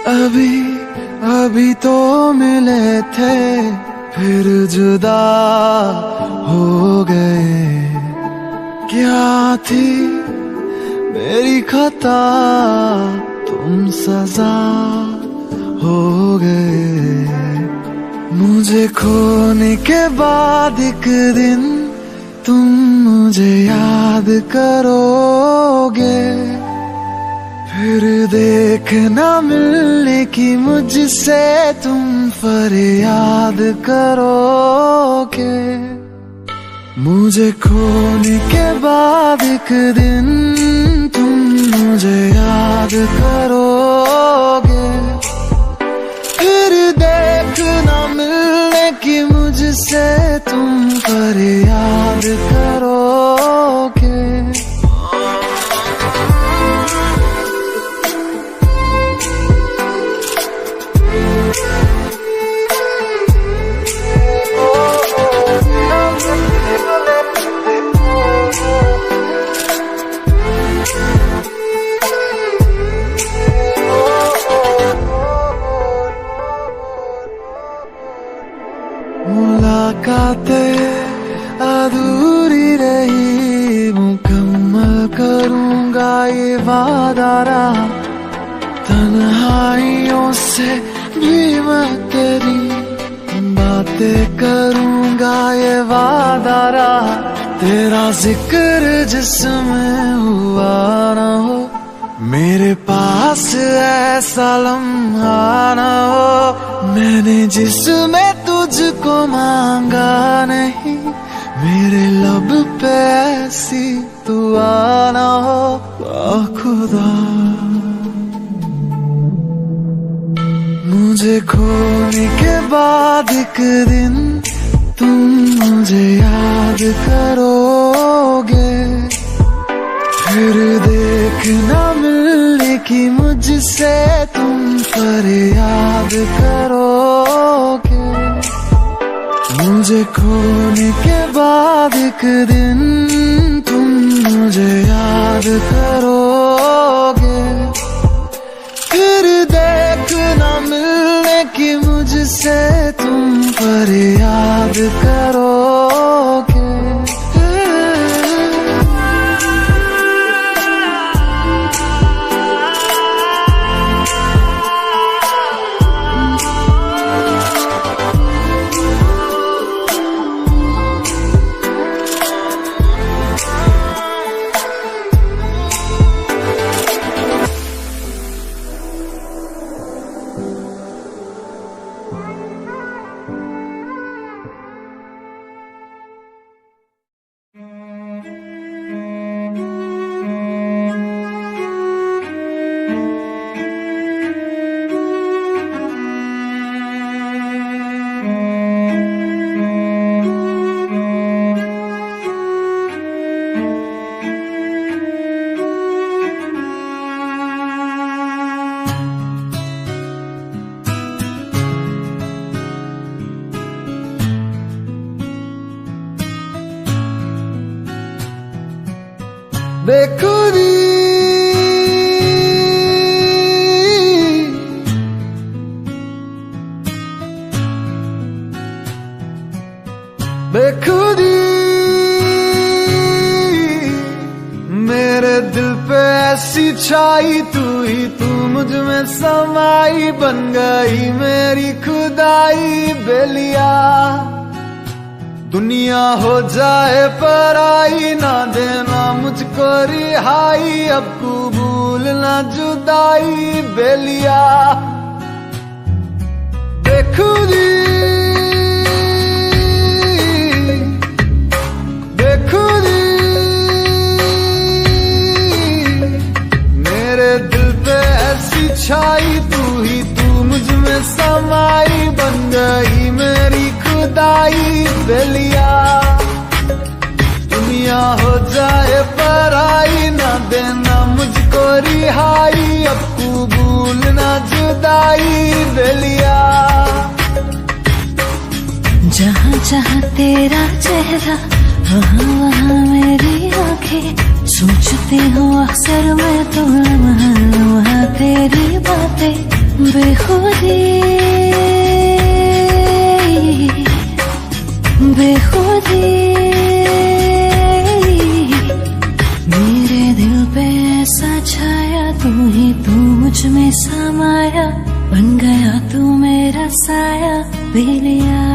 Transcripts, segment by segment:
अभी अभी तो मिले थे फिर जुदा हो गए। क्या थी मेरी खता तुम सजा हो गए। मुझे खोने के बाद एक दिन तुम मुझे याद करोगे। फिर देखना मिलने की मुझसे तुम फरियाद करोगे। मुझे खोने के बाद एक दिन तुम मुझे याद करोगे। फिर देखना मिलने की मुझसे तुम फरियाद करोगे। मुलाकातें अधूरी रही, मुकम्मल करूंगा ये वादा रहा। तन्हाइयों से भी मैं तेरी बातें करूंगा ये वादा रहा। तेरा जिक्र जिसमें हुआ ना हो, मेरे पास ऐसा लम्हा ना हो। मैंने जिसमें तुझको मांगा नहीं, मेरे लब पे ऐसी दुआ ना हो। खुदा मुझे खोने के बाद एक दिन तुम मुझे याद करोगे। फिर देखना मिलने की मुझसे तुम फरियाद करोगे। मुझे खोने के बाद एक दिन तुम मुझे याद करोगे। फिर देखना मिलने की मुझसे तुम फरियाद करोगे। बेखुदी बेखुदी मेरे दिल पे ऐसी छाई, तू ही तू मुझ में समाई। बन गई मेरी खुदाई बेलिया, दुनिया हो जाए पराई, ना देना मुझको रिहाई। अब कबूल ना जुदाई बेलिया। बेखुदी बेखुदी मेरे दिल पे ऐसी छाई, तू ही तू मुझ में समाई। बन गई मेरी खुदाई बेलिया, दुनिया हो जाए पराई, ना देना मुझको रिहाई। अब कबूल ना जुदाई बेलिया। जहाँ जहाँ तेरा चेहरा, वहाँ वहाँ मेरी आंखें। सोचती हूँ अक्सर मैं तो लम्हा लम्हा तेरी बातें। बेखुदी बेखुदी मेरे दिल पे ऐसा छाया, तू ही तू मुझ में समाया, बन गया तू मेरा साया। बेलिया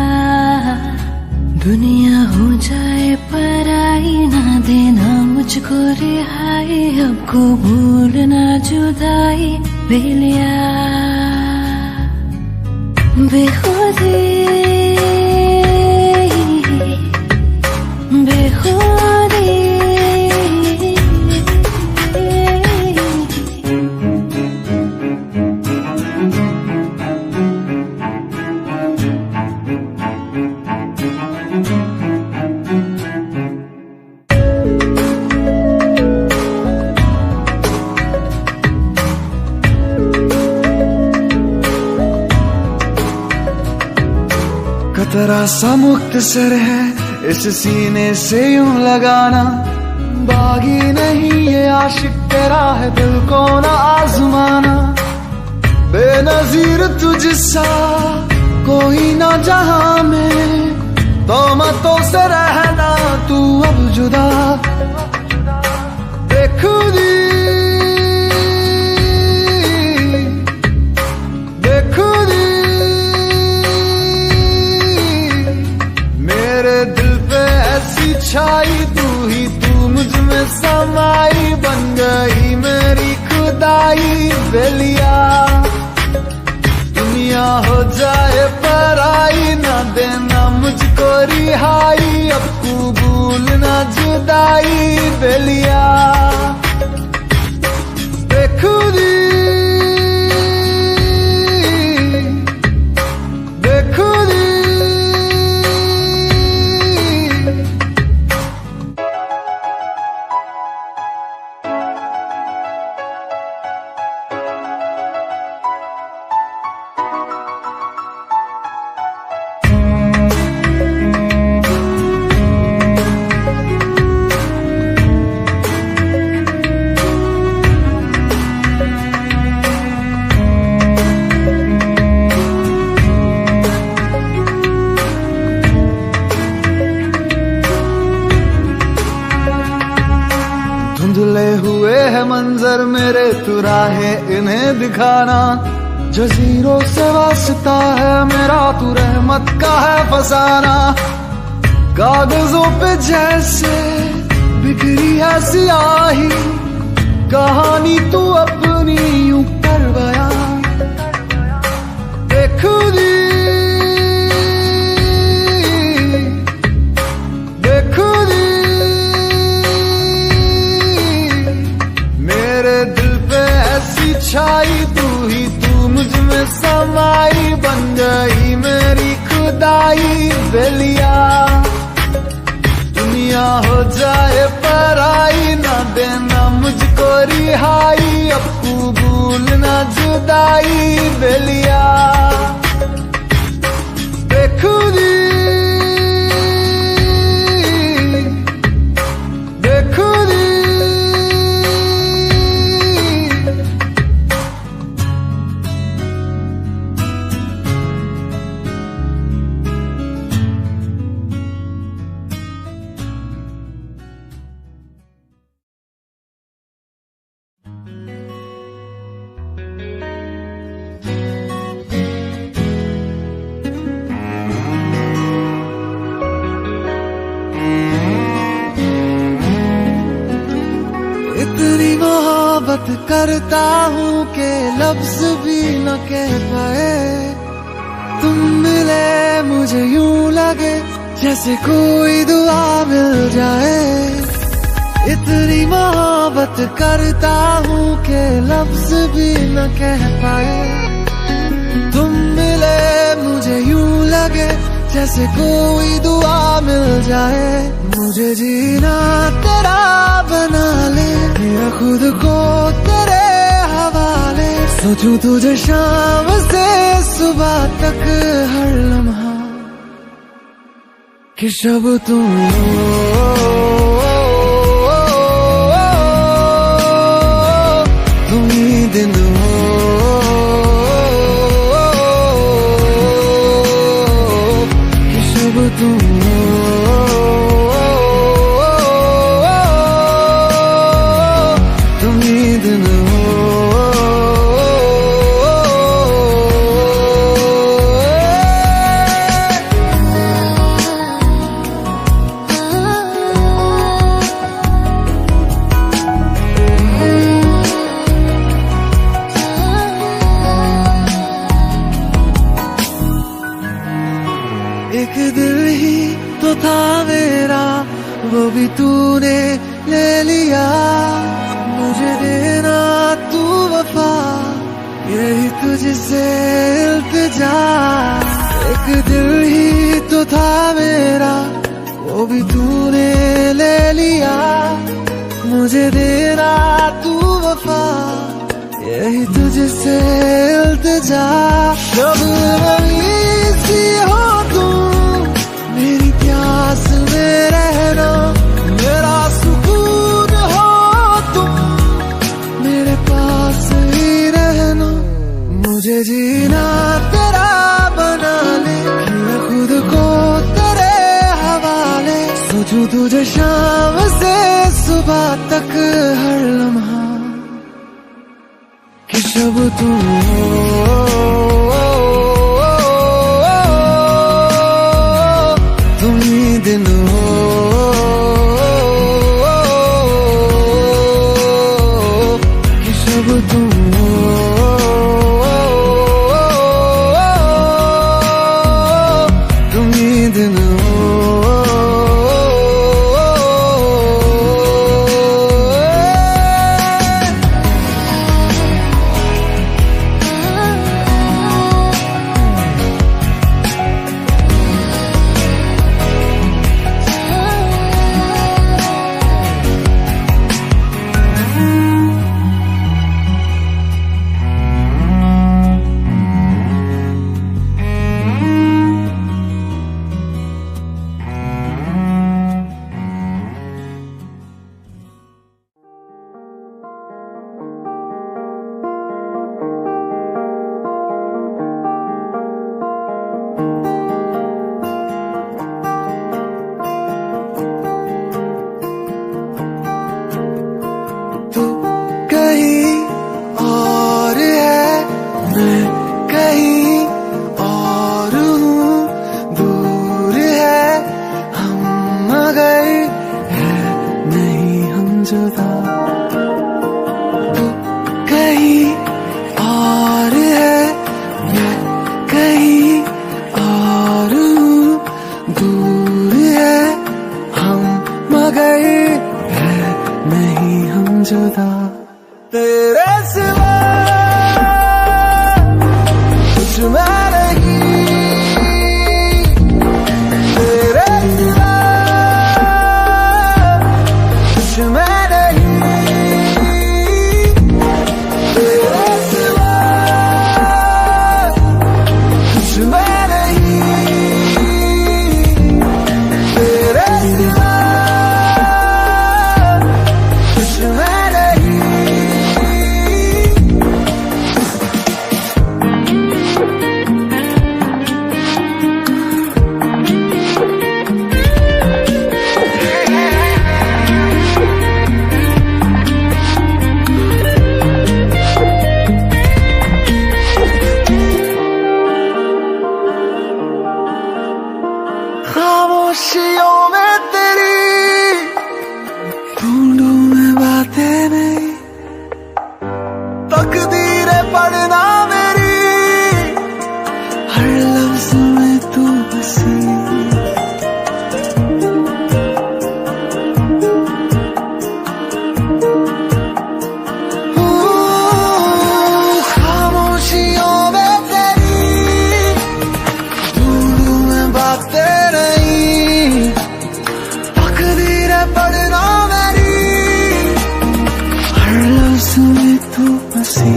दुनिया हो जाए पराई, ना देना मुझको रिहाई, अब को भूलना जुदाई। बेलिया बेखुदी बेखुदी कतरा सा मुख्तसर है इस सीने से यूं लगाना, बागी नहीं ये आशिक तेरा है दिल को ना आजमाना। बेनजीर तुझसा कोई ना जहां में, तोहमतों से रहना तू अब जुदा। बेखुदी बेखुदी मेरे दिल पे ऐसी छाई, तू ही तू मुझ में समाई, बन गई मेरी खुदाई। बेलिया दुनिया हो जाए पराई, ना देना मुझको रिहाई, अब कबूल ना जुदाई। बेलिया बेखुदी बेखुदी धुंधले हुए है मंजर मेरे, तू राहें इन्हें दिखाना। जजीरों से वास्ता है मेरा, तू रहमत का है फसाना। कागजों पे जैसे बिखरी है सियाही, कहानी तू अपनी यूं कर बयां। बेखुदी बेखुदी मेरे दिल पे ऐसी छाई, तू ही तू मुझ में समाई, बन गई मेरी खुदाई। बेलिया दुनिया हो जाए पराई, ना देना मुझको रिहाई, अब कबूल ना जुदाई। बेलिया बेखुदी बेखुदी इतनी मोहब्बत करता हूँ कि लफ्ज भी न कह पाए। तुम मिले मुझे यूं लगे जैसे कोई दुआ मिल जाए। इतनी मोहब्बत करता हूँ कि लफ्ज भी न कह पाए। तुम मिले मुझे यूं लगे जैसे कोई दुआ मिल जाए। मुझे जीना तेरा बना ले, मेरा खुद को तेरे हवाले। सोचूं तुझे शाम से सुबह तक हर लम्हा, कि शब तुम तुम ही दिन हो। वो भी तूने ले लिया, मुझे देना तू वफा, यही तुझसे इल्तिजा। एक दिल ही तो था मेरा, वो भी तूने ले लिया, मुझे देना तू वफा, यही तुझसे इल्तिजा। जब वही सी हो तुम, मेरी प्यास में रहना, मेरा सुकून हो तुम, मेरे पास ही रहना। मुझे जीना तेरा बना ले, मैं खुद को तेरे हवाले, सोचूं तुझे शाम से सुबह तक हर लम्हा, कि जब तुम हो तुम ही दिन हो, कि जब तुम हो तुम ही दिन हो। तेरे सिवा कुछ मैं नहीं, तेरे सिवा कुछ मैं नहीं, तेरे सिवा कुछ मैं नहीं, तेरे सिवा कुछ मैं खामोशियों में तेरी ढूंढूं मैं बातें नहीं, तकदीरें पढ़ना मेरी, हर लफ्ज में तू बसी। खामोशियों में तेरी ढूंढूं मैं बातें पढ़ना मेरी, हर लफ्ज में तू बसी।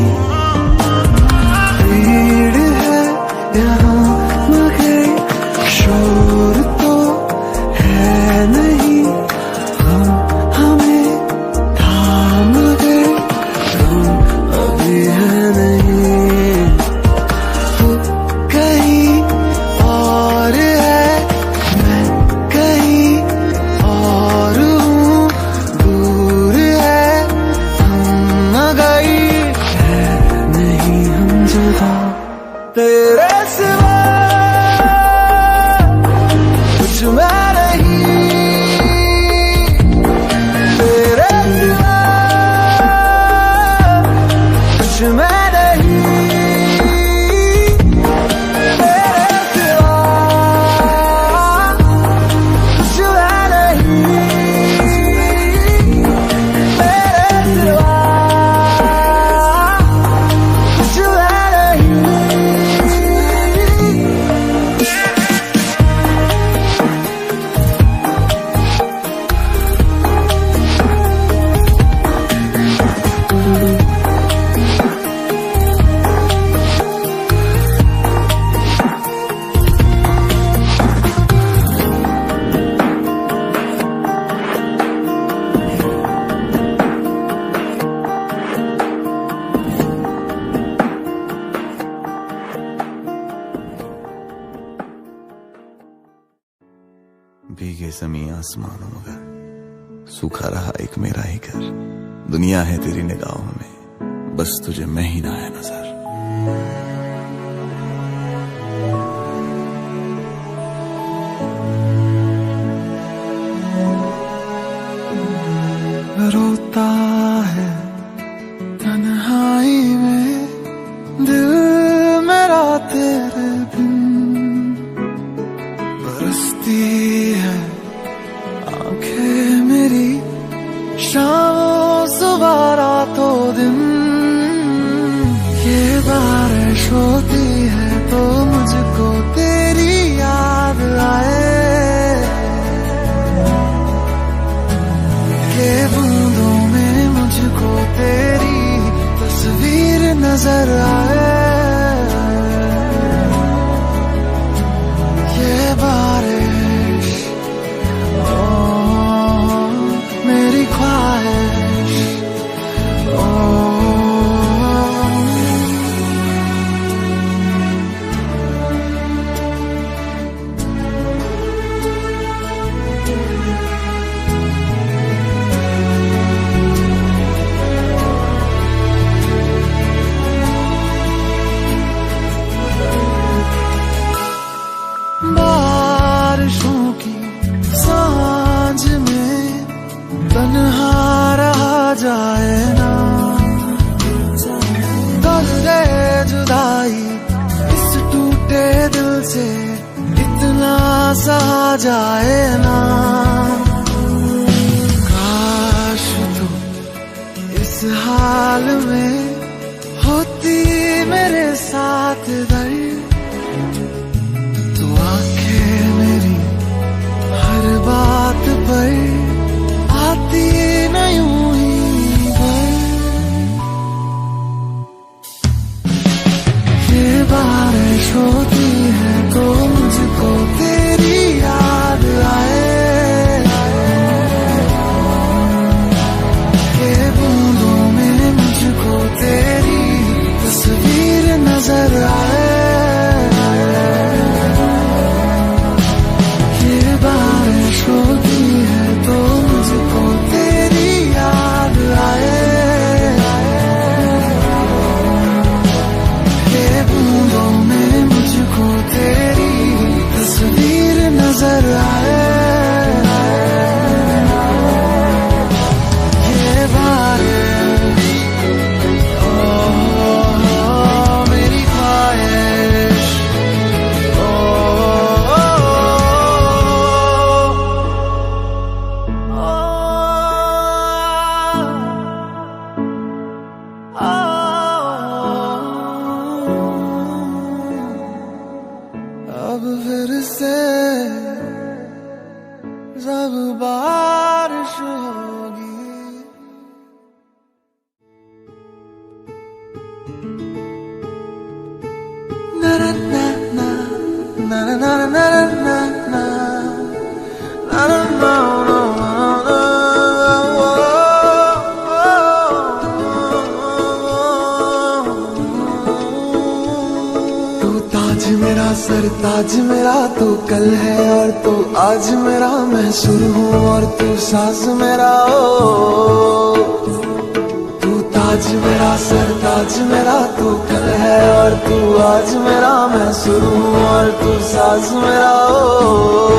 भीड़ है यहाँ मगर शोर तो है नहीं, हम हमें थाम गए, हम अभी है नहीं। तू कहीं और है, मैं कहीं और हूँ, दूर है हम न गई है नहीं हम जुदा। तेरे सिवा कुछ मैं नहीं, तेरे सिवा कुछ मैं नहीं, तेरे सिवा कुछ मैं नहीं। ज़मीं आसमानों मगर सूखा रहा एक मेरा ही घर। दुनिया है तेरी निगाहों में, बस तुझे मैं ही ना है नजर। रोता है तन्हाई में दिल मेरा तेरे बिन, बरसती है आंखें मेरी शामों सुबह रातों दिन। ये बारिश होती है तो मुझको तेरी याद आए, ये बूंदों में मुझको तेरी तस्वीर नजर आए। ये बारिश मेरी ख्वाहिश बारिशों की सांझ में तन्हा रहा जाए ना, दर्द जुदाई इस टूटे दिल से इतना सहा जाए ना। काश तू इस हाल में होती मेरे साथ दर्द, तू आंखें मेरी हर बात पर आती न यूं ही गर। ये बारिश होती है तो मुझको तेरी याद आए, ये बूंदों में मुझको तेरी तस्वीर नजर आए। बारिश होती है तो मुझको तेरी याद आए, ये बूंदों में मुझको तेरी तस्वीर नजर आए। ये बारिश मेरी ख्वाहिश अब फिर से जब बारिश होगी। ना ना ना ना ना ना ना ना ना ना ना ना मेरा सरताज मेरा तू कल है और तू आज मेरा, मैं सुर हूँ और तू साज मेरा। ओ तू ताज मेरा सरताज मेरा, तू कल है और तू आज मेरा, मैं सुर हूँ और तू साज मेरा। ओ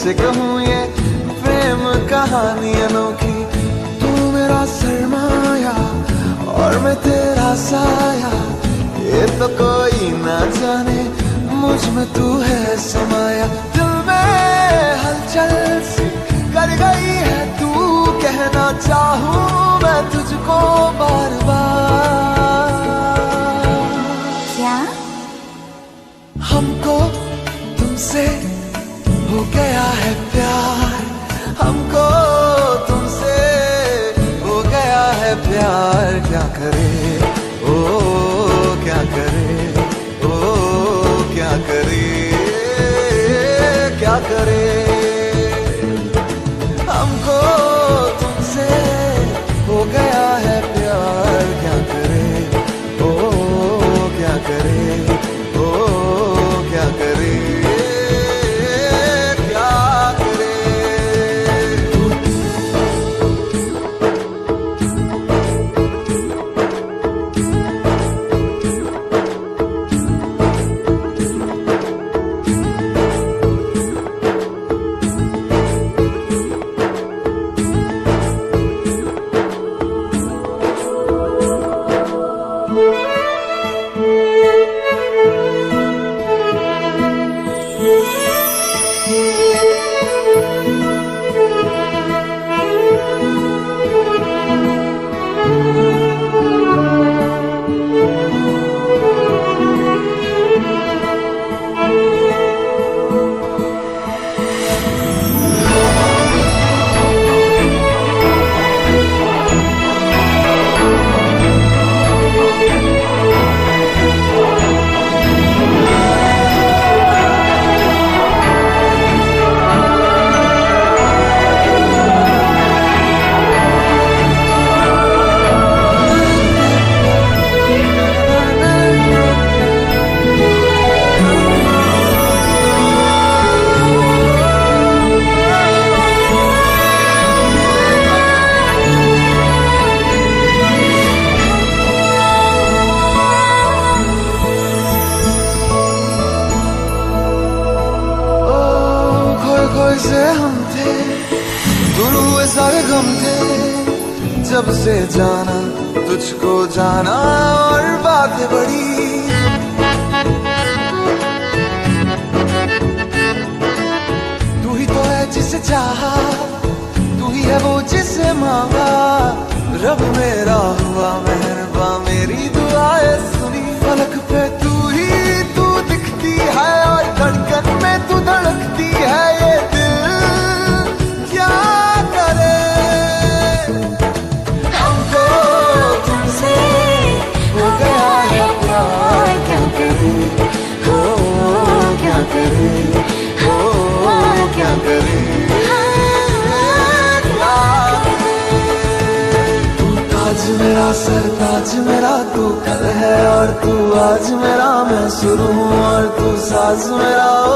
कैसे कहूँ ये प्रेम कहानी अनोखी। तू मेरा सरमाया और मैं तेरा साया, ये तो कोई ना जाने मुझ में तू है समाया। दिल में हलचल सी कर गई है तू, कहना चाहूँ मैं तुझको बार बार। क्या? हमको तुमसे हो गया है प्यार, हमको तुमसे हो गया है प्यार। क्या करे ओ क्या करे ओ क्या करे क्या करे। हमको तुमसे हो गया है प्यार, क्या करे ओ क्या करे ओ क्या करे क्या करे। से हम थे दोनों सारे गम थे, जब से जाना तुझको जाना और बातें बड़ी। तू ही तो है जिसे चाहा, तू ही है वो जिसे मांगा। रब मेरा हुआ मेहरबा, मेरी दुआएं सुनी। पलक पे तू दिखती है और धड़कन में तू धड़कती है। ये दिल क्या करे, हमको तुमसे हो गया है प्यार। क्या करे हो क्या करे हो क्या करे। आज मेरा सरताज मेरा तू कल है और तू आज मेरा। मैं सुर हूँ और तू साज मेरा ओ।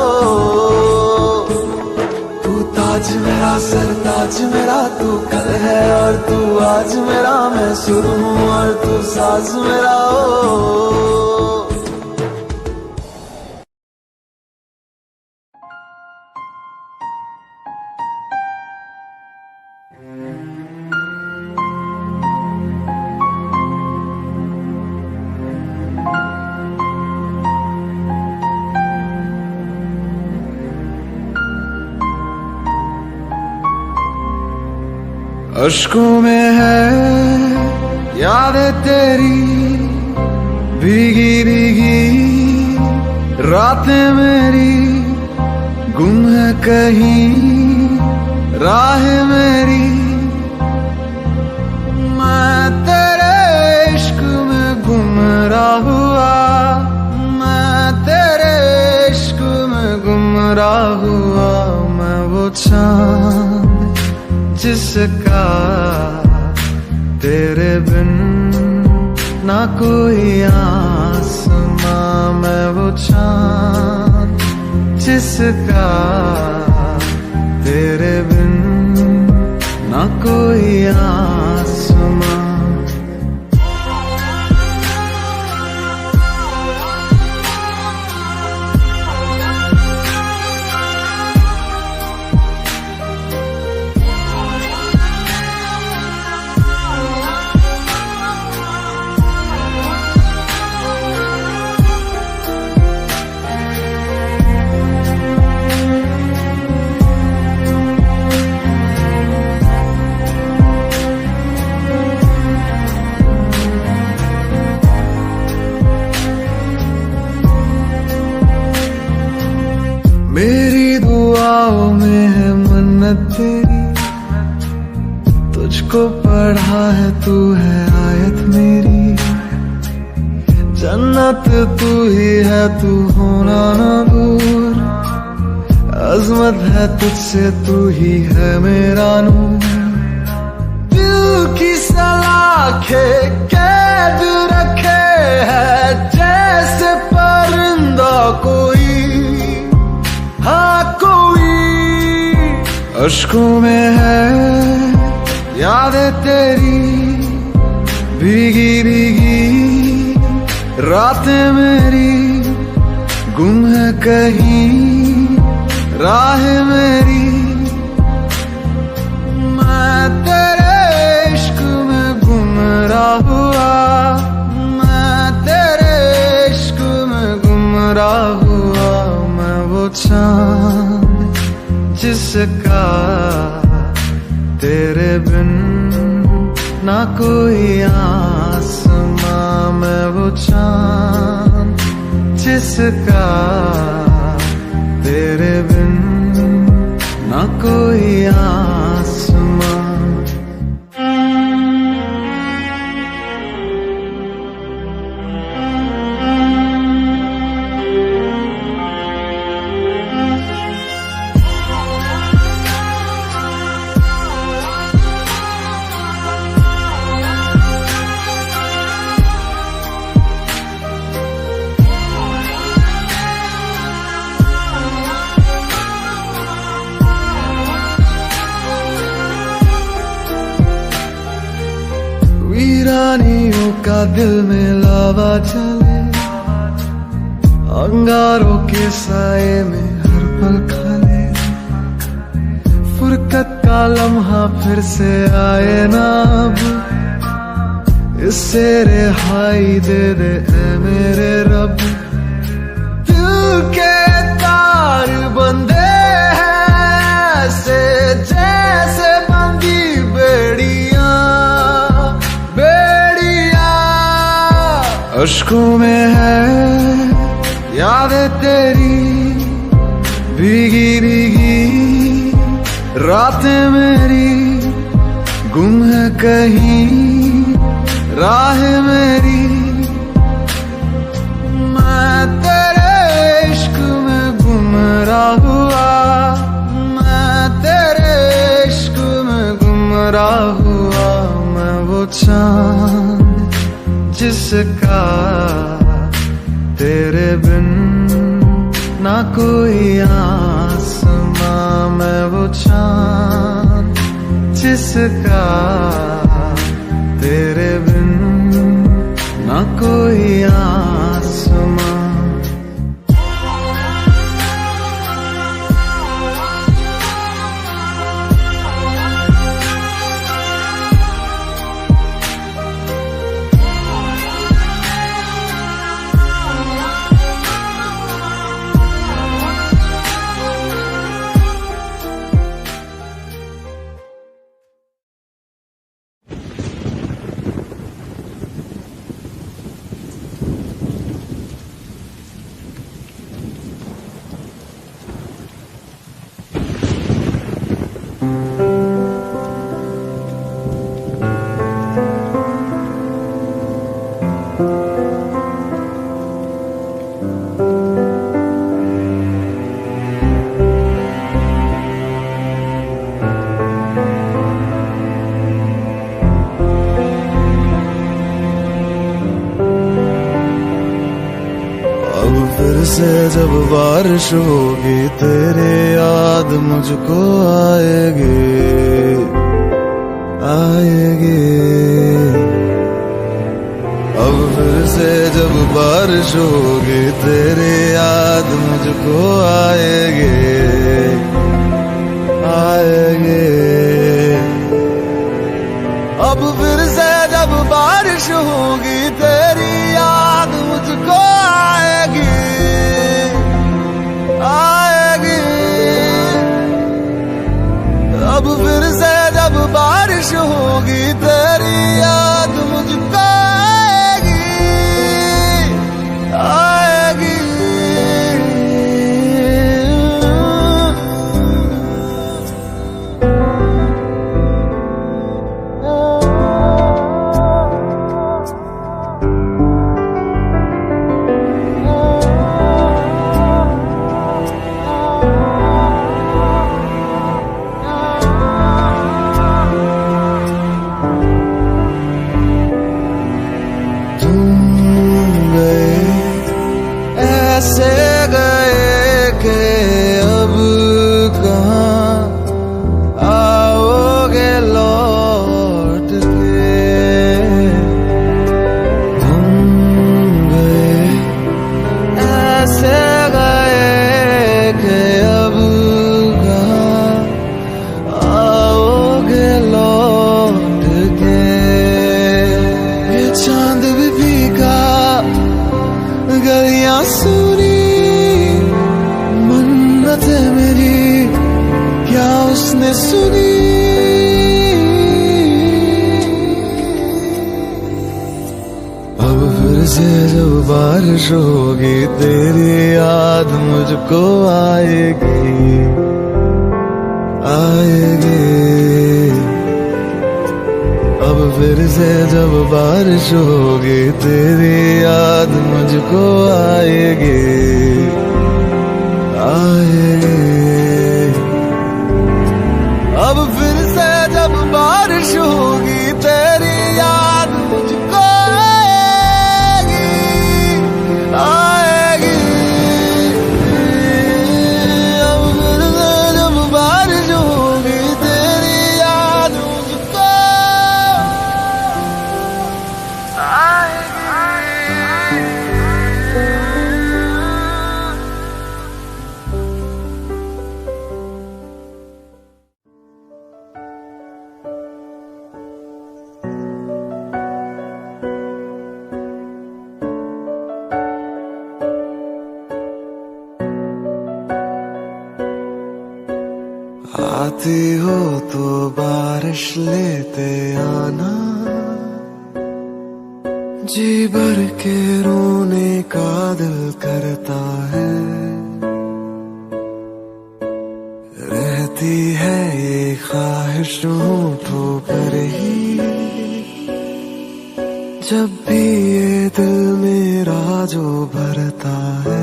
तू ताज मेरा सरताज मेरा तू कल है और तू आज मेरा। मैं सुर हूँ और तू साज मेरा ओ। अश्कों में है यादें तेरी भीगी भीगी रातें मेरी। गुम है कहीं राह मेरी, मैं तेरे इश्क में गुमराह हुआ। मैं तेरे इश्क में गुमराह हुआ। मैं वो चाँद जिसका तेरे बिन ना कोई आसमां। मैं वो चाँद जिसका तेरे बिन ना कोई आसमां। मेहनत तेरी, तुझको पढ़ा है तू है आयत मेरी। जन्नत तू ही है, तू होना ना दूर। अजमत है तुझसे, तू ही है मेरा नूर। दिल की सलाखे कैद रखे है जैसे परिंदा कोई, हाँ कोई। अश्कों में है यादें तेरी, भीगी भीगी रातें मेरी। गुम है कहीं राह मेरी, मैं तेरे इश्क में गुमराह हुआ। मैं तेरे इश्क में गुमराह हुआ। मैं वो चाँद जिसका तेरे बिन ना कोई आसमां। मैं वो चाँद जिसका तेरे बिन ना कोई आसमां। वीरानियों का दिल में लावा चले, अंगारों के साए में हर पल खले। फुरकत का लम्हा फिर से आए ना अब, इससे रिहाई दे दे ऐ मेरे रब। दिल के तार बंधे हैं ऐसे जैसे बंधी बेड़ियां। अश्कों में है यादें तेरी, भीगी भीगी रातें मेरी। गुम है कहीं राह मेरी, मैं तेरे इश्क में गुमराह हुआ। मैं तेरे इश्क में गुमराह हुआ। मैं वो चाँद जिसका तेरे बिन ना कोई आसमां। मैं वो चाँद जिसका तेरे बिन ना कोई आसमां। फिर से जब बारिश होगी तेरे याद मुझको आएगी, आएगी। अब फिर से जब बारिश होगी तेरे याद मुझको आएगी, आएगी। अब फिर से जब बारिश होगी तेरी याद मुझको आएगी, आएगी। अब फिर से जब बारिश होगी तेरी याद मुझको आएगी, आएगी। मैंने सुनी। अब फिर से जब बारिश होगी तेरी याद मुझको आएगी, आएगी। अब फिर से जब बारिश होगी तेरी याद मुझको आएगी, आएगी। अब फिर से जब बारिश होगी तेरी याद मुझको आएगी, आएगी। अब फिर से जब बारिश होगी तेरी याद मुझको आती हो तो बारिश लेते आना, जी भर के रोने का दिल करता है। रहती है ये ख्वाहिश होठों पर ही, जब भी ये दिल मेरा जो भरता है।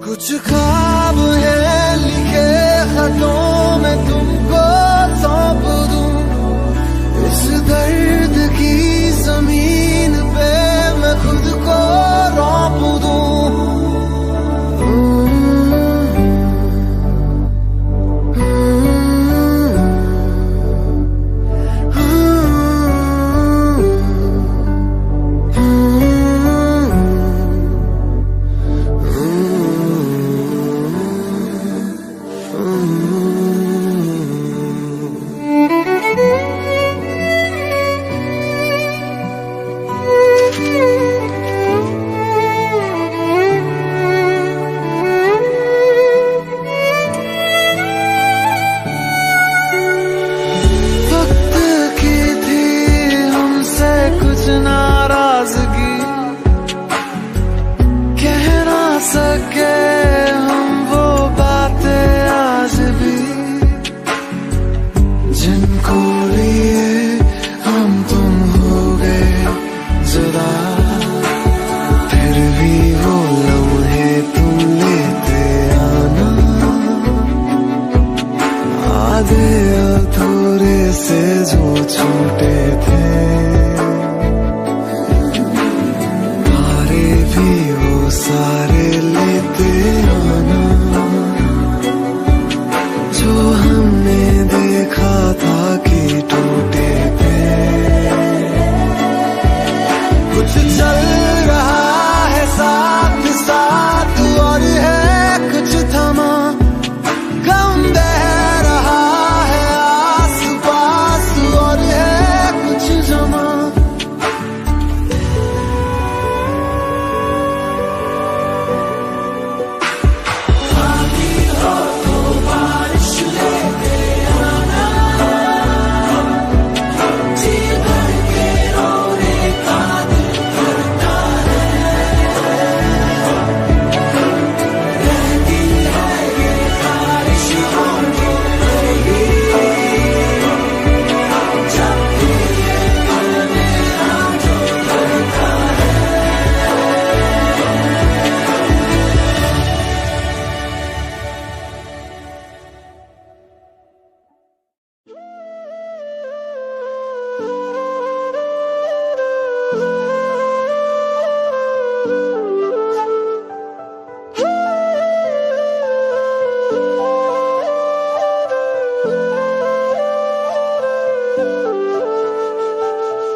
कुछ ख्वाब है लिखे खतों में तुमको सौंप दूं, इस दर्द की जमीन पे मैं खुद को रौंप दूं। नाराजगी कह ना सके हम वो बातें आज भी, जिनको लिए हम तुम हो गए जुदा। फिर भी वो लम्हे तुम लेते आना, आधे अधूरे से जो छूटे थे। सारे लेते आना, जो हमने देखा था कि टूटे थे। कुछ चल रहा है साथ साथ और है कुछ थमा, गम बह रहा है आस पास और है कुछ जमा।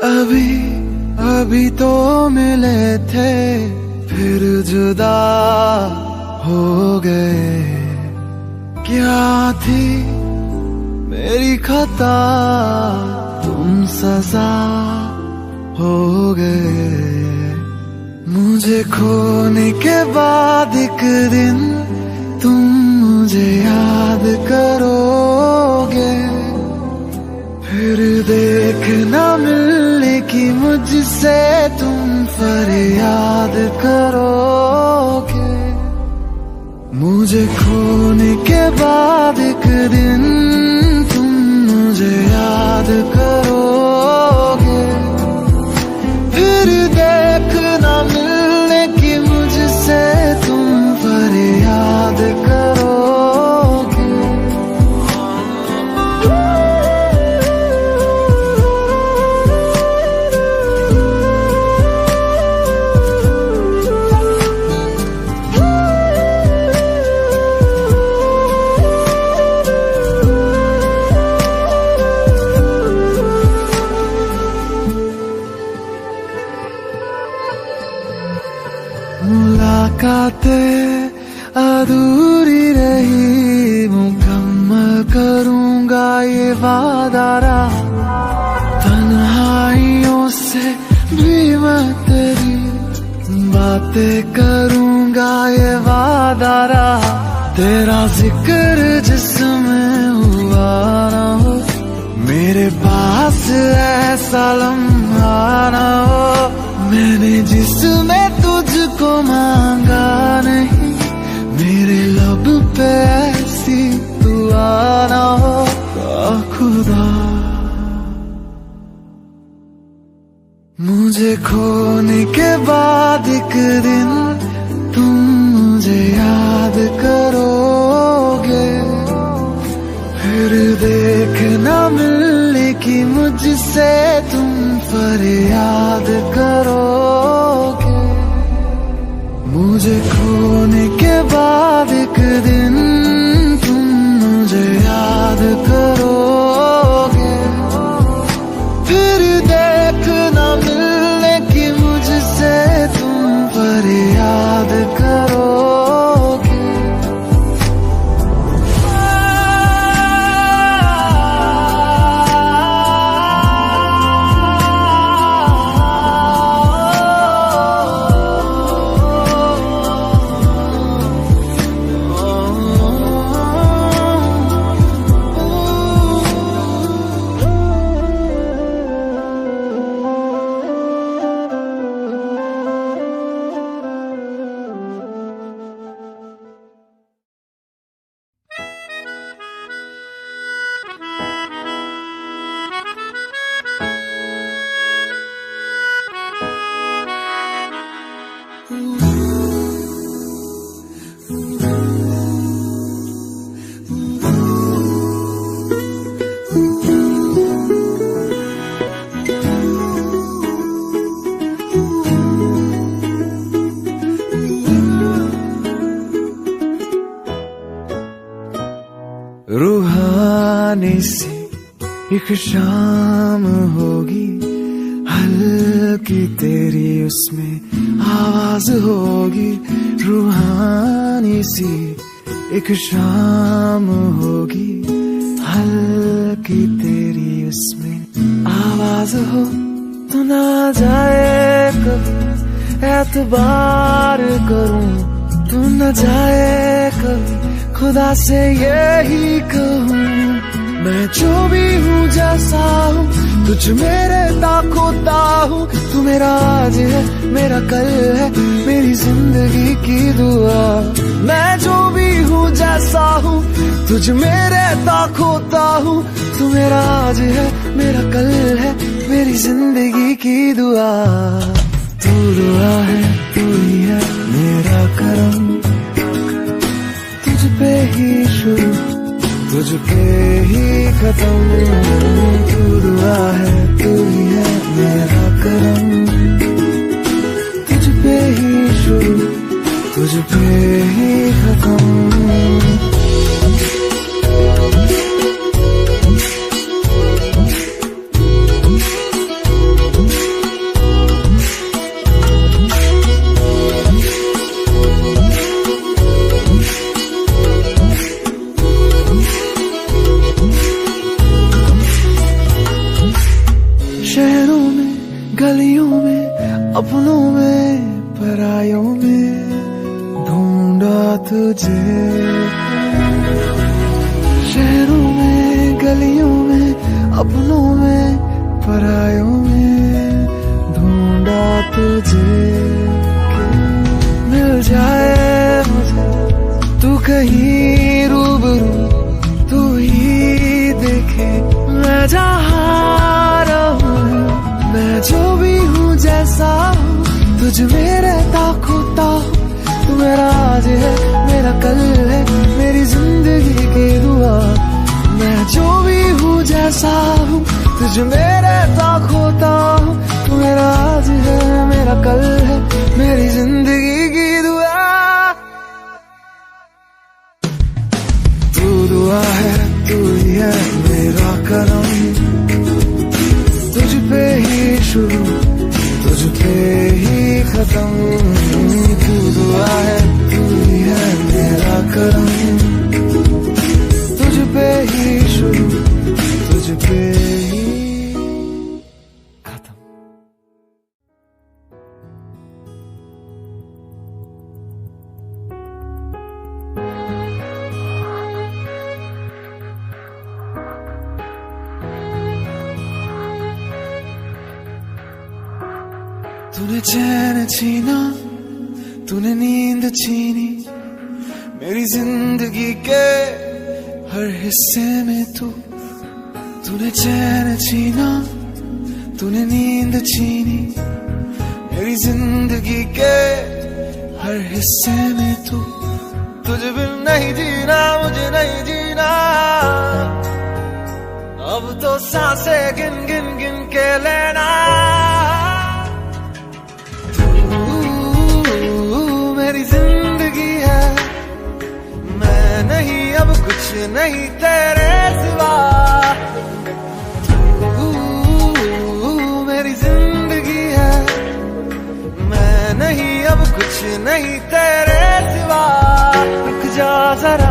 अभी अभी तो मिले थे फिर जुदा हो गए, क्या थी मेरी खता तुम सजा हो गए। मुझे खोने के बाद एक दिन तुम मुझे याद करोगे, फिर देखना मिलने की मुझसे तुम फरियाद करोगे। मुझे खोने के बाद एक दिन तुम मुझे याद करोगे, फिर देखना मिलने की मुझसे तुम फरियाद करोगे। मुलाकातें अधूरी रही, मुकम्मल करूंगा ये वादा रहा। तन्हाइयों से भी मैं तेरी बातें करूंगा ये वादा रहा। तेरा जिक्र जिसमें हुआ ना हो, मेरे पास ऐसा लम्हा ना हो। मैंने जिसमें तुझको मांगा नहीं, मेरे लब पे ऐसी दुआ ना हो। खुदा मुझे खोने के बाद एक दिन तुम मुझे याद करोगे, फिर देखना मिलने की मुझसे तुम फरियाद करोगे। मुझे खोने के बाद एक दिन तुम मुझे याद करोगे, फिर देखना मिलने की मुझसे तुम फरियाद करोगे। रूहानी सी एक शाम होगी, हल्की तेरी उसमें आवाज होगी। रूहानी सी एक शाम होगी, हल्की तेरी उसमें आवाज हो। तो ना जाए कभी एतबार करूं, तू न जाए कभी खुदा से यही कहूँ। मैं जो भी हूँ जैसा हूँ, तुझ मेरे ताकोता हूँ। तू मेरा आज है, मेरा कल है, मेरी जिंदगी की दुआ। मैं जो भी हूँ जैसा हूँ, तुझ मेरे ताकोता हूँ। तू मेरा आज है, मेरा कल है, मेरी जिंदगी की दुआ। तू दुआ है, तू ही है मेरा करम, तुझ पे ही शुरू, तुझ पे ही खत्म। तू दुआ है, तू ही है मेरा करम, तुझ पे ही शुरू, तुझ पे ही खत्म। शहरों में, गलियों में, अपनों में, परायों में ढूंढा तुझे। अपनों में परायों में ढूंढा तुझे मिल जाए मुझे तू कहीं रूबरू तू ही देखे मैं जहाँ रहूं मैं जो भी हूँ जैसा हूँ तुझ में रहता खोता हूँ तू मेरा आज है मेरा कल है मेरी जिंदगी की दुआ मैं जो भी हूँ जैसा हूँ तुझ में रहता खोता हूँ तू मेरा आज है मेरा कल है मेरी जिंदगी की दुआ तू दुआ है तू ही है मेरा करम तुझ पे ही शुरू तुझ पे ही खत्म तू दुआ है तू ही है मेरा करम तुझ पे ही शुरू तुझ पे ही खत्म तूने चैन छीना तूने नींद छीनी मेरी जिंदगी के हर हिस्से में तूने चैन छीना तूने नींद छीनी मेरी जिंदगी के हर हिस्से में तुझे बिन नहीं जीना मुझे नहीं जीना अब तो सांसें गिन गिन गिन के लेना मेरी जिंदगी है मैं नहीं अब कुछ नहीं तेरे सिवा मेरी जिंदगी है मैं नहीं अब कुछ नहीं तेरे सिवा रुक जा जरा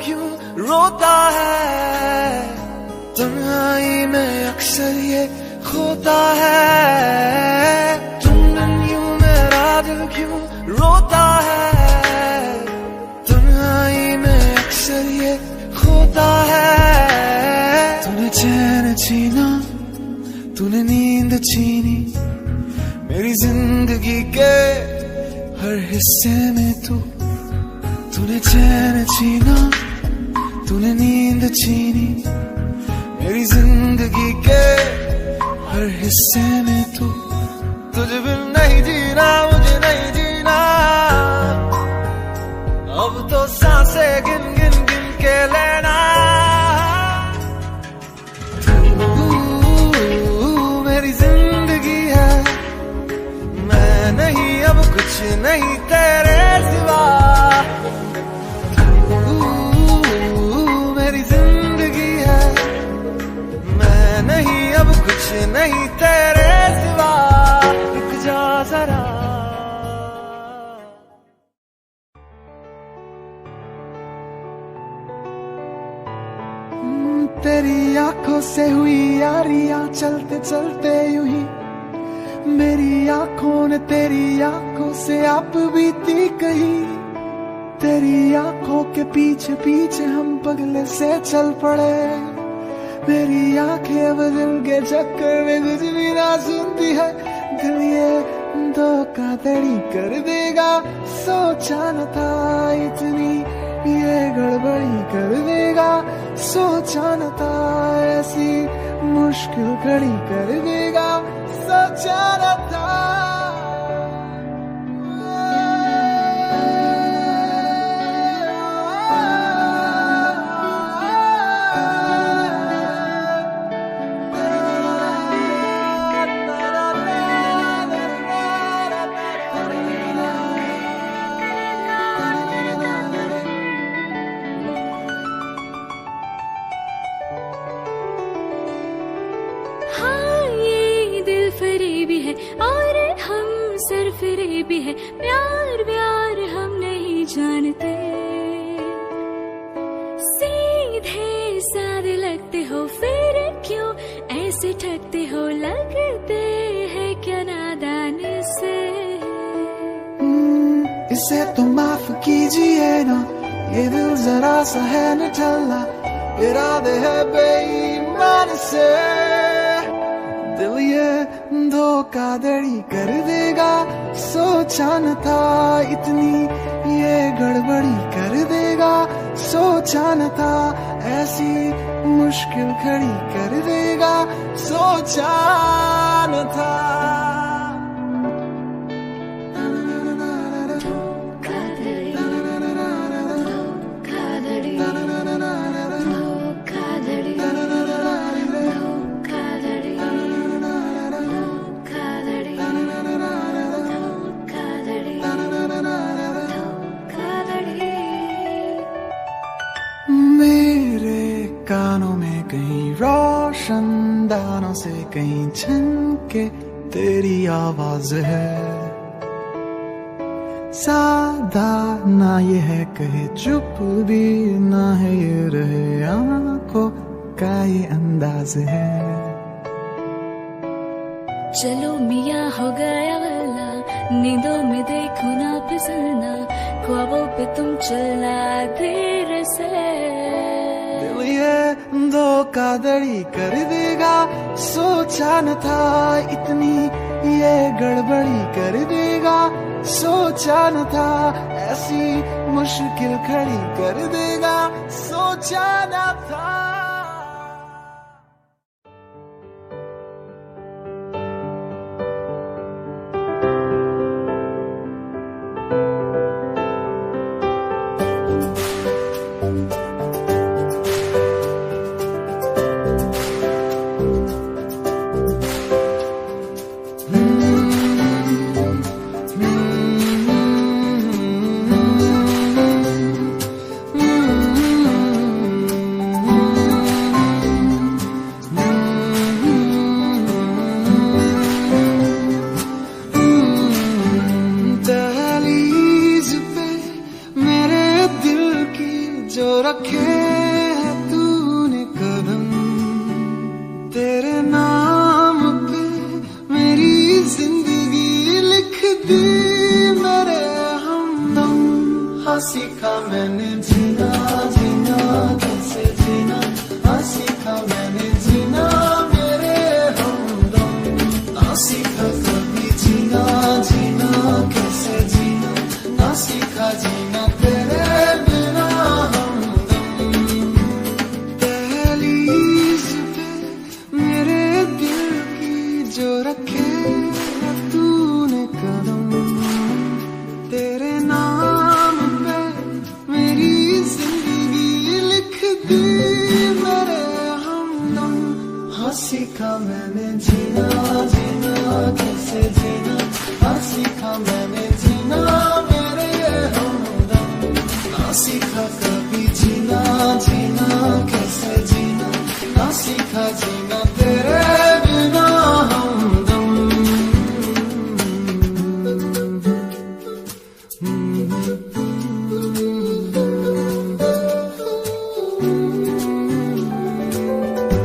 क्यों रोता है तन्हाई में अक्सर ये खोता है तुम यूं मेरा दिल क्यों रोता है तन्हाई में अक्सर ये खोता है तूने चैन छीना तूने नींद छीनी मेरी जिंदगी के हर हिस्से में तूने चैन छीना तूने नींद छीनी मेरी जिंदगी के हर हिस्से में तुझे बिन नहीं जीना मुझे नहीं जीना अब तो सांसें गिन गिन गिन के लेना मेरी जिंदगी है मैं नहीं अब कुछ नहीं तेरे सिवा मेरी जिंदगी है मैं नहीं अब कुछ नहीं तेरे सिवा रुक जा जरा तेरी आंखों से हुई यारियां चलते चलते यूं ही मेरी आंखों ने तेरी आंखों से आप बीती कही तेरी आंखों के पीछे पीछे हम पगले से चल पड़े मेरी आंखें अब दिल के चक्कर में कुछ भी ना सुनती है दिल ये धोखाधड़ी कर देगा सोचा न था इतनी ये गड़बड़ी कर देगा सोचा न था ऐसी मुश्किल घड़ी कर देगा सोचा न था हाँ करे भी है प्यार व्यार हम नहीं जानते। सीधे साधे लगते हो फिर क्यों ऐसे ठगते हो, लगते हैं क्या नादान से। इसे तो माफ कीजिए ना, ये दिल जरा सा है न ठल्ला, इरादे है बेईमान से। दिल ये धोखाधड़ी कर देगा, सोचा न था इतनी ये गड़बड़ी कर देगा, सोचा न था ऐसी मुश्किल खड़ी कर देगा, सोचा न था। मेरे कानों में कहीं रोशनदानों से कहीं छनके तेरी आवाज है। सादा ना ये है कहे चुप भी ना है ये रहे आंखों का ये अंदाज है। चलो मियाँ हो गया वल्ला, नींदों में देखो ना फिसलना, ख्वाबों पे तुम चलना धीरे से। दिल ये धोखाधड़ी कर देगा, सोचा न था इतनी ये गड़बड़ी कर देगा, सोचा न था ऐसी मुश्किल खड़ी कर देगा, सोचा न था। रखे है तूने कदम, तेरे नाम पे मेरी जिंदगी लिख दी मेरे हमदम। हाँ सीखा मैंने जीना जीना कैसे जीना, हाँ सीखा मैंने जीना मेरे हमदम। हाँ सीखा कभी जीना जीना कैसे जीना, हाँ सीखा जीना तेरे बिना। जो रखे तूने कदम, तेरे नाम पे मेरी जिंदगी लिख दी मेरे हमदम। हाँ सीखा मैंने जीना जीना कैसे जीना, हाँ सीखा मैंने जीना मेरे हमदम। हाँ सीखा कभी जीना जीना कैसे जीना, हाँ सीखा जीना तेरे बिना।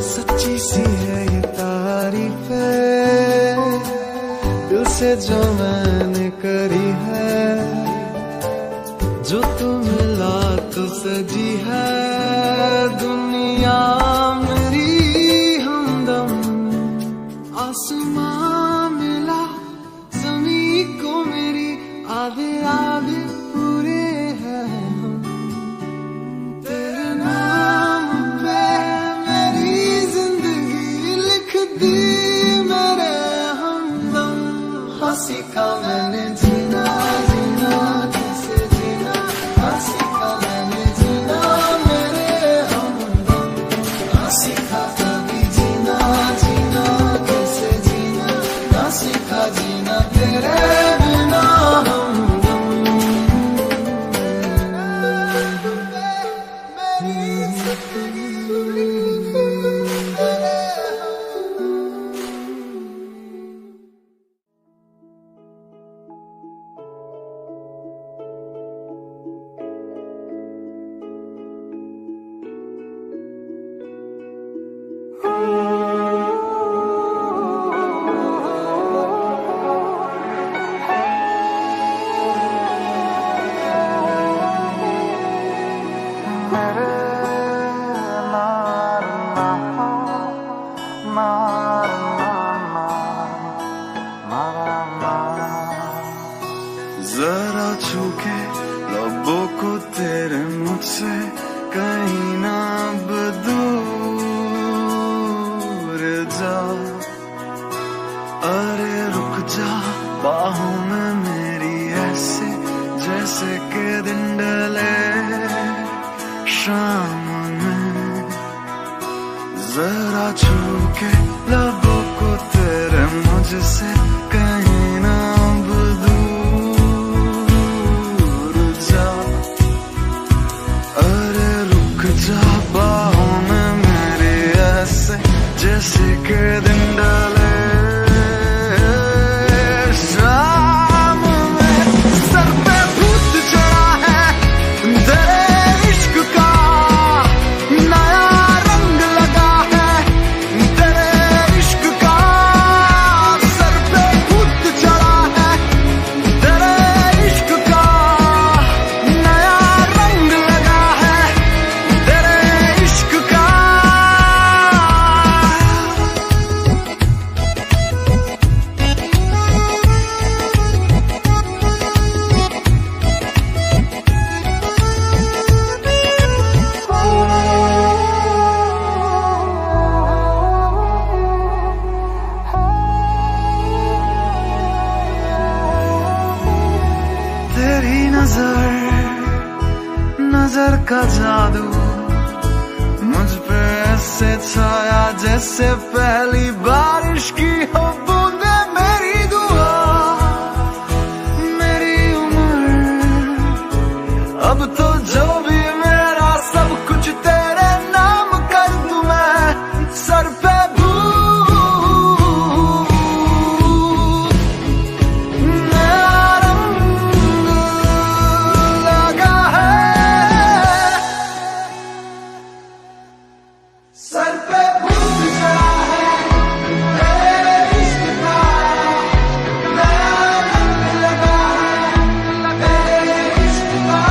सच्ची सी है ये तारीफ दिल से जो मैंने करी है, जो तू मिला तो सजी है दुनिया मेरी हमदम। आसमां मिला ज़मीं को मेरी, आधे आधे पूरे हैं हम। तेरे नाम पे मेरी जिंदगी लिख दी मेरे हमदम। हाँ सीखा मैंने जीना जीना कैसे जीना, हाँ सीखा मैंने जीना मेरे हमदम। हाँ सीखा कभी जीना जीना कैसे जीना, हाँ सीखा जीना तेरे बिना हमदम। मेरी जिंदगी जरा छूके लबों को तेरे मुझसे कहीं ना अब दूर जा। अरे रुक जा बाहों में मेरी ऐसे जैसे के दिन ढले शाम में। जरा छूके लबों को तेरे मुझसे कहीं ना अब दूर जा। अरे रुक जा बाहों में मेरे ऐसे जैसे के दिन डाले शाम में। सर पे भूत चढ़ा है तेरे इश्क का, नया रंग लगा है तेरे इश्क का। सर पे भूत चढ़ा है तेरे इश्क का, नया रंग लगा है तेरे इश्क का। तेरी नजर का जादू मुझ पे ऐसे छाया जैसे पहली बारिश की हो बूंदे। मेरी दुआ मेरी उम्र अब तो जो भी मेरा सब कुछ तेरे नाम कर दूं मैं। सर पे भूत नया रंग लगा है। सर पे भूत चढ़ा है तेरे इश्क का, नया रंग लगा है तेरे इश्क का।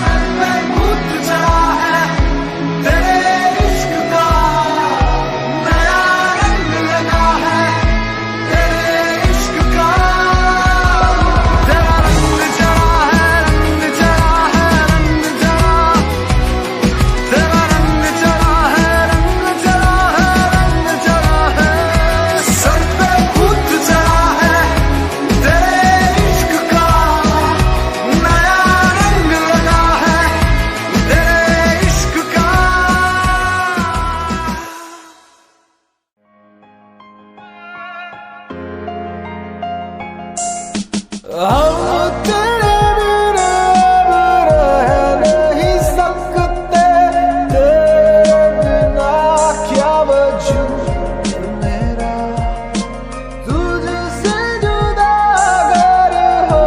सर पे भूत चढ़ा है तेरे इश्क का, नया रंग लगा है तेरे इश्क का। तेरा रंग चढ़ा है, रंग चढ़ा है, रंग चढ़ा। तेरा रंग चढ़ा है, रंग चढ़ा है, रंग चढ़ा है। सर पे भूत चढ़ा है तेरे इश्क का, नया रंग लगा है तेरे इश्क का। हम तेरे बिना रह नहीं सकते, तेरे बिना क्या वजूद मेरा। तुझसे जुदा अगर हो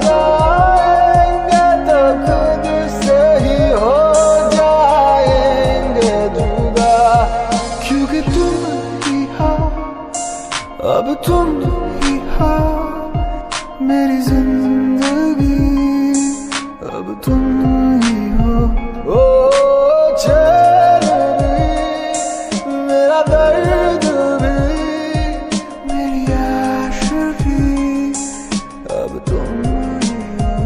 जाएंगे तो खुद से ही हो जाएंगे जुदा। क्योंकि तुम ही हो, अब तुम ही हो मेरी जिंदगी, अब तुम ही हो। ओ चैन भी मेरा दर्द भी मेरी आशिकी, अब तुम ही हो।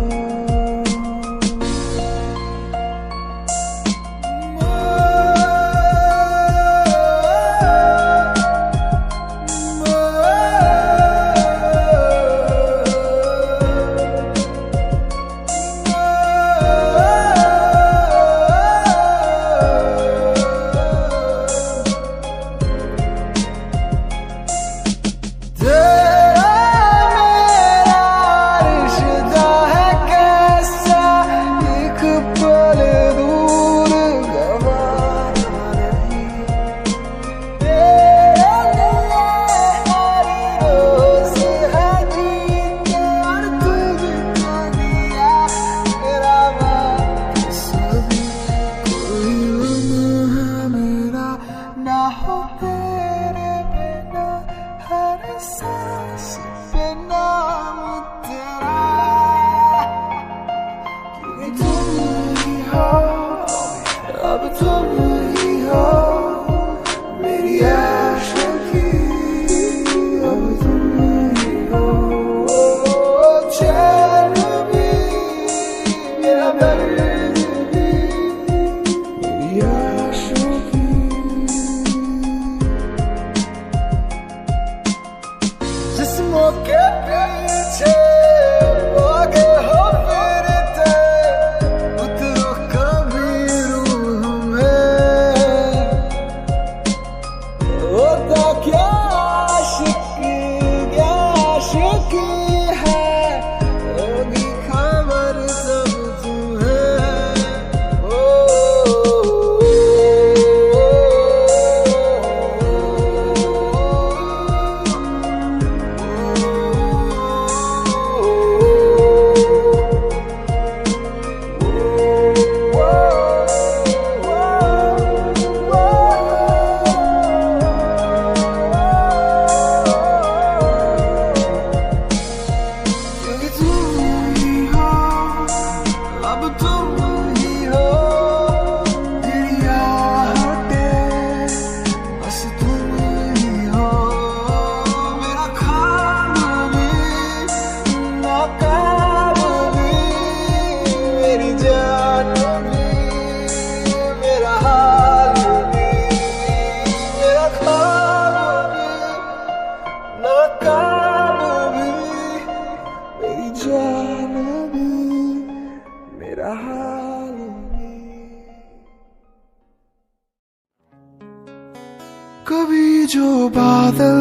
कभी जो बादल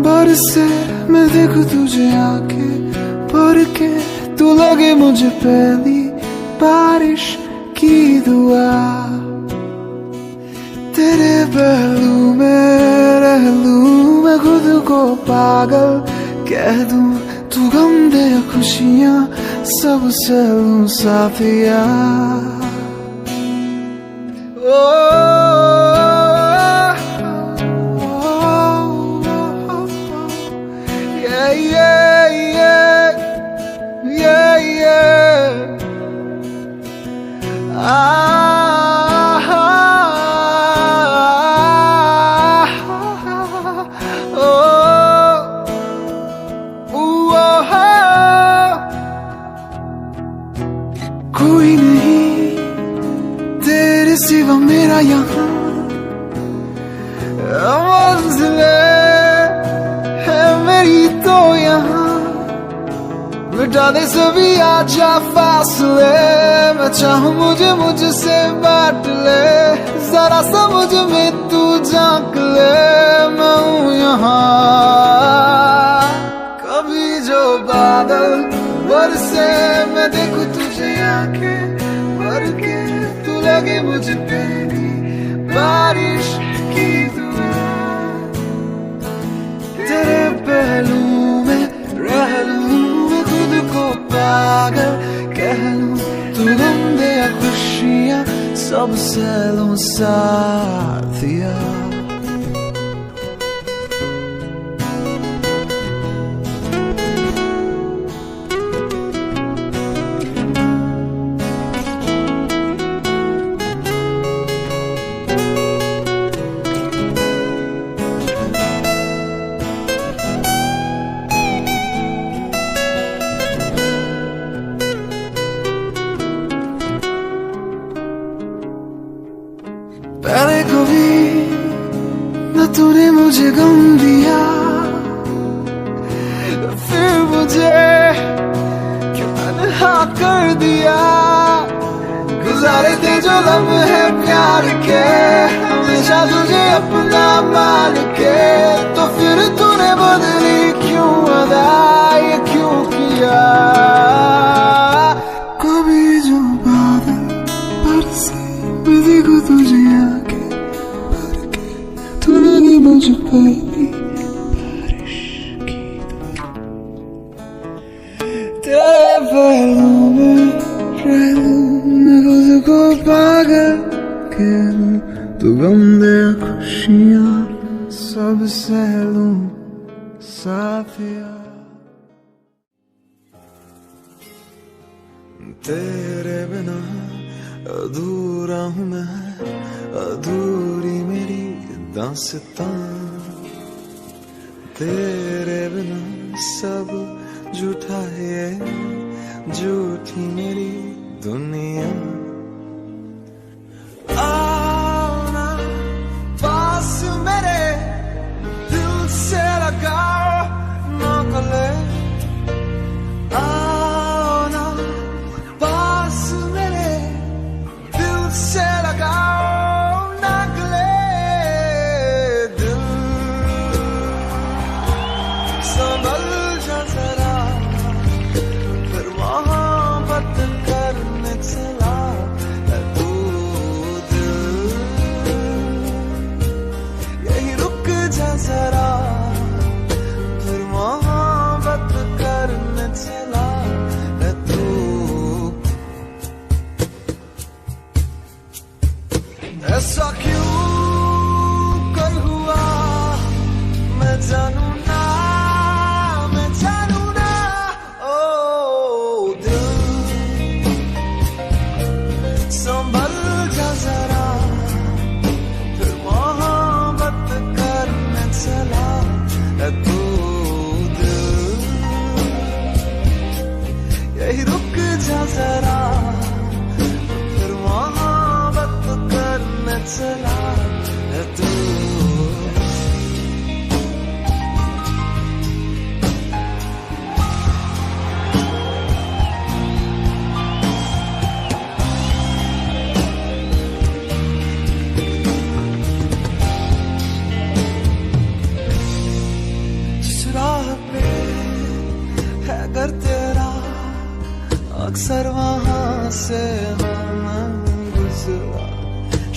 बरसे मैं देखूं तुझे आंखें भर के, तू लगे मुझे पहली बारिश की दुआ। तेरे पहलू में रह लूं मैं खुद को पागल कह दूं, तू गम दे खुशियां सब से लूं साथिया। कोई नहीं तेरे सिवा मेरा यहाँ, मंजिलें है मेरी तो यहाँ। मिटा दे सभी आजा फासले, मैं चाहूँ मुझे मुझसे बांट ले, जरा सा मुझ में तू झांक ले, मैं हूँ यहाँ। कभी जो बादल बरसे मैं देखूं तुझे आंखें भर के, तू लगे मुझे पहली बारिश की दुआ। तेरे पहलू में रह लूं मैं खुद को पागल कह लूं, तू गम दे खुशियां सब से लूं साथिया। पहले कभी न तूने मुझे गम दिया, फिर मुझे क्यों तन्हा कर दिया। गुजारे थे जो लम्हे प्यार के, हमेशा तुझे अपना मान के, तो फिर तूने बदली क्यों अदा, ये क्यों किया। कभी जो बादल बरसे मैं देखूं तुझे आके भर के, तू लगी मुझे पहली बारिश की दुआ। तेरे पहलू में रह लूं मैं खुद को पागल कह लूं, तू गम दे खुशियां सब सह लूं साथिया। तेरे बिना अधूरा हूँ मैं, अधूरी मेरी दास्तां। तेरे बिना सब झूठा है, झूठी मेरी दुनिया। आओ ना पास मेरे, दिल से लगाओ ना गले। आओ ना पास मेरे, दिल से लगाओ ना गले। दिल संभल जा जरा, फिर मोहब्बत करने चला।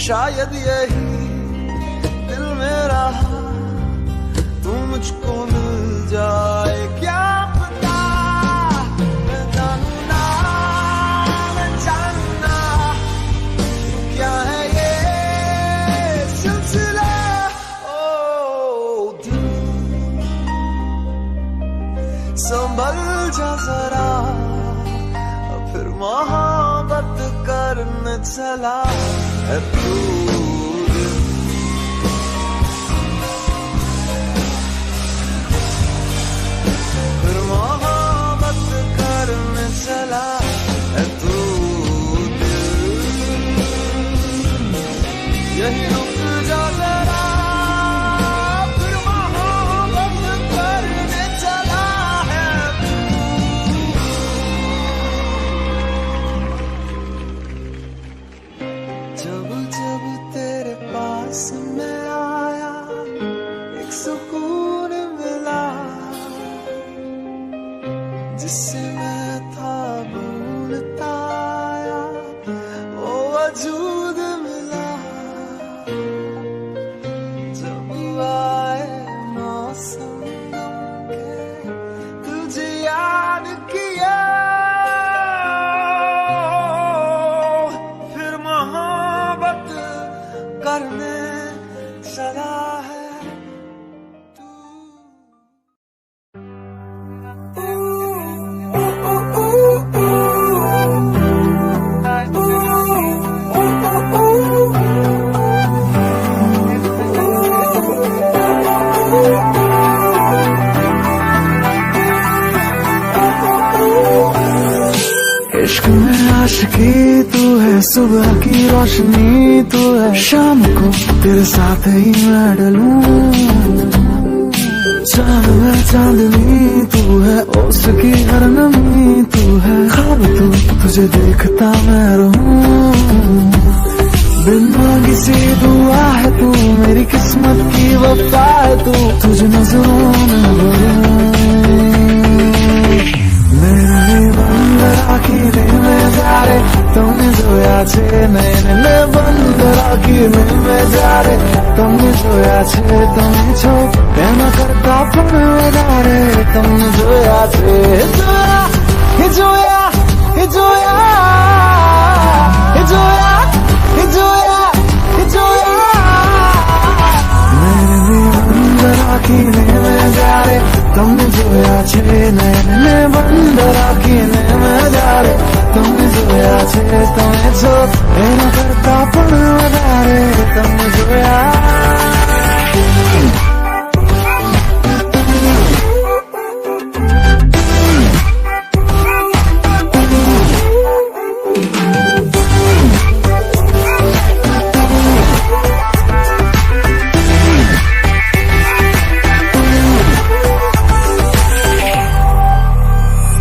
शायद यही दिल मेरा तू मुझको मिल जाए, क्या पता मैं जानू ना, मैं जानू ना क्या है ये सिलसिला। ओ दिल संभल जा जरा, फिर मोहब्बत करने चला है तू। फिर मोहब्बत करने चला है तू। यही रुक जा जरा, फिर मोहब्बत करने चला है जब जब तेरे पास मैं आया, एक सुकून मिला जिससे मैं था भूलता आया, वो वजूद मिला। जब आए मौसम के तुझे याद किया, फिर मोहब्बत करने चला है तू। इश्क में आशिकी तू है, सुबह की रोशनी तू है, शाम को तेरे साथ ही मैं डलूं। चांद में चांदनी तू है, ओस की हर नमी तू है, ख्वाब तू तुझे देखता मैं रहूं। बिन मांगी सी दुआ है तू, मेरी किस्मत की वफा है तू, तुझे नजरों में भरूं। रे તમે જોયા છે નયનને બંધ રાખીને મેં જ્યારે તમને જોયા છે, તમે છો એના કરતા પણ વધારે તમને જોયા છે। જોયા એ જોયા એ જોયા એ જોયા એ જોયા એ જોયા નયનને બંધ રાખીને મેં જ્યારે તમને જોયા છે, નયનને બંધ રાખીને મેં જ્યારે તમને જોયા છે, તમે છો એના કરતા પણ વધારે તમને જોયા।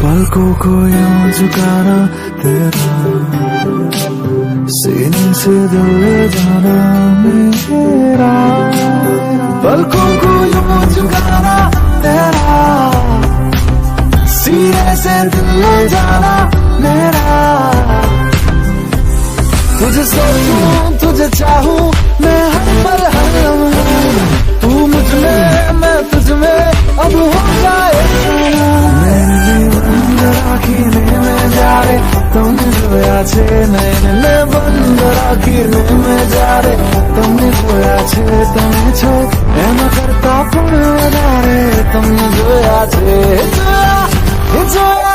पलकों को यूं झुकाना तेरा, सीने से दिल ले जाना मेरा। पलकों को यूं झुकाना तेरा, सीने से दिल ले जाना मेरा। तुझे सोचूं तुझे चाहूं मैं हर पल हर लम्हा, तू मुझ में मैं तुझ में अब हो जाए। રાખીને મેં જ્યારે તમને જોયા છે, નયનને બંધ રાખીને મેં જ્યારે તમને જોયા છે, તમે છો એના કરતા પણ વધારે તમને જોયા છે। જોયા